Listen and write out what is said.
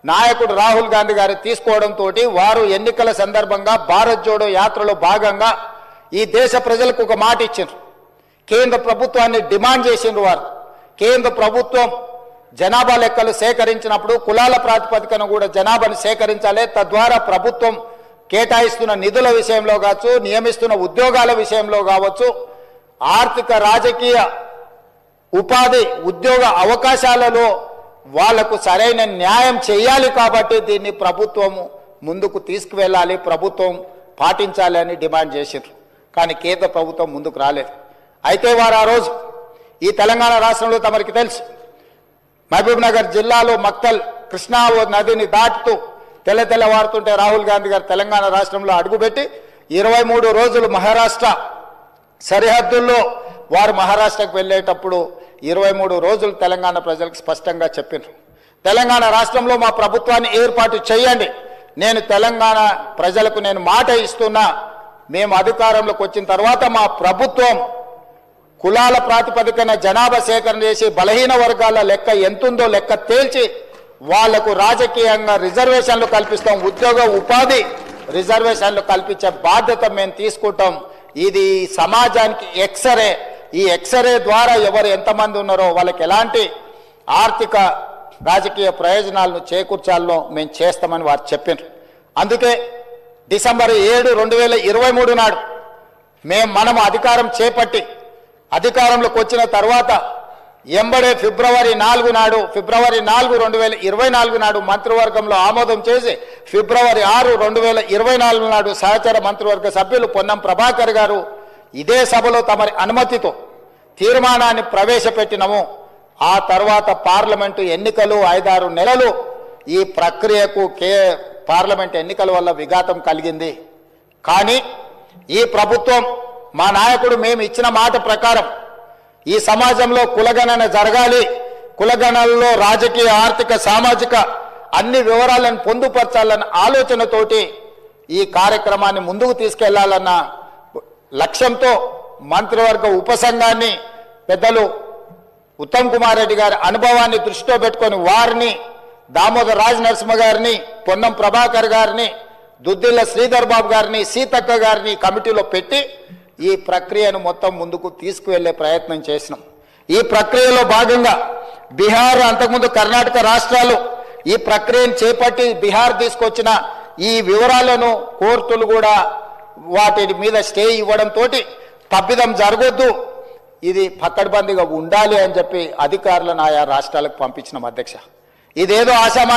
నాయకుడు రాహుల్ గాంధీ గారు తీసుకోవడంతో వారు ఎన్నికల సందర్భంగా భారత్ జోడో యాత్రలో భాగంగా ఈ దేశ ప్రజలకు ఒక మాట ఇచ్చారు. కేంద్ర ప్రభుత్వాన్ని డిమాండ్ చేసిండ్రు. వారు కేంద్ర ప్రభుత్వం జనాభా లెక్కలు సేకరించినప్పుడు కులాల ప్రాతిపదికన కూడా జనాభాను సేకరించాలి. తద్వారా ప్రభుత్వం కేటాయిస్తున్న నిధుల విషయంలో కావచ్చు, నియమిస్తున్న ఉద్యోగాల విషయంలో కావచ్చు, ఆర్థిక రాజకీయ ఉపాధి ఉద్యోగ అవకాశాలలో వాళ్లకు సరైన న్యాయం చేయాలి. కాబట్టి దీన్ని ప్రభుత్వం ముందుకు తీసుకువెళ్ళాలి, ప్రభుత్వం పాటించాలి అని డిమాండ్ చేశారు. కానీ కేంద్ర ప్రభుత్వం ముందుకు రాలేదు. అయితే వారు ఆ రోజు ఈ తెలంగాణ రాష్ట్రంలో తమరికి తెలుసు, మహబూబ్ నగర్ జిల్లాలో మక్తల్ కృష్ణా నదిని దాటుతూ తెల్లవారుతుంటే రాహుల్ గాంధీ గారు తెలంగాణ రాష్ట్రంలో అడుగుపెట్టి 23 రోజులు మహారాష్ట్ర సరిహద్దుల్లో వారు మహారాష్ట్రకు వెళ్ళేటప్పుడు 23 రోజులు తెలంగాణ ప్రజలకు స్పష్టంగా చెప్పారు, తెలంగాణ రాష్ట్రంలో మా ప్రభుత్వాన్ని ఏర్పాటు చేయండి. నేను తెలంగాణ ప్రజలకు నేను మాట ఇస్తున్నా, మేము అధికారంలోకి వచ్చిన తర్వాత మా ప్రభుత్వం కులాల ప్రాతిపదికన జనాభా సేకరణ చేసి బలహీన వర్గాల లెక్క ఎంతుందో లెక్క తేల్చి వాళ్లకు రాజకీయంగా రిజర్వేషన్లు కల్పిస్తాం, ఉద్యోగ ఉపాధి రిజర్వేషన్లు కల్పించే బాధ్యత మేము తీసుకుంటాం. ఇది సమాజానికి ఎక్స్రే. ఈ ఎక్స్రే ద్వారా ఎవరు ఎంతమంది ఉన్నారో వాళ్ళకి ఎలాంటి ఆర్థిక రాజకీయ ప్రయోజనాలను చేకూర్చాలో మేము చేస్తామని వారు చెప్పారు. అందుకే డిసెంబర్ 7, 2023 నాడు మనం అధికారం చేపట్టి అధికారంలోకి వచ్చిన తర్వాత ఎంబడే ఫిబ్రవరి 4 నాడు 2024 నాడు మంత్రివర్గంలో ఆమోదం చేసి ఫిబ్రవరి 6, 2024 నాడు సహచర మంత్రివర్గ సభ్యులు పొన్నం ప్రభాకర్ గారు ఇదే సభలో తమరి అనుమతితో తీర్మానాన్ని ప్రవేశపెట్టినము. ఆ తర్వాత పార్లమెంటు ఎన్నికలు 5-6 నెలలు ఈ ప్రక్రియకు పార్లమెంట్ ఎన్నికల వల్ల విఘాతం కలిగింది. కానీ ఈ ప్రభుత్వం మా నాయకుడు మేము ఇచ్చిన మాట ప్రకారం ఈ సమాజంలో కులగణన జరగాలి, కులగణనలో రాజకీయ ఆర్థిక సామాజిక అన్ని వివరాలను పొందుపరచాలన్న ఆలోచనతోటి ఈ కార్యక్రమాన్ని ముందుకు తీసుకెళ్లాలన్న లక్ష్యంతో మంత్రివర్గ ఉపసంఘాన్ని పెద్దలు ఉత్తమ్ కుమార్ రెడ్డి గారి అనుభవాన్ని దృష్టిలో పెట్టుకొని వారిని, దామోదర్ రాజ్ నరసింహ గారిని, పొన్నం ప్రభాకర్ గారిని, దుద్దిల్ల శ్రీధర్ బాబు గారిని, సీతక్క గారిని కమిటీలో పెట్టి ఈ ప్రక్రియను మొత్తం ముందుకు తీసుకువెళ్లే ప్రయత్నం చేసినాం. ఈ ప్రక్రియలో భాగంగా బీహార్, అంతకుముందు కర్ణాటక రాష్ట్రాలు ఈ ప్రక్రియను చేపట్టి బీహార్ తీసుకొచ్చిన ఈ వివరాలను కోర్టులు కూడా వాటి మీద స్టే ఇవ్వడంతో తప్పిదం జరగొద్దు, ఇది పక్కడ్బందీగా ఉండాలి అని చెప్పి అధికారులను ఆయా రాష్ట్రాలకు పంపించిన అధ్యక్ష. ఇదేదో ఆశామా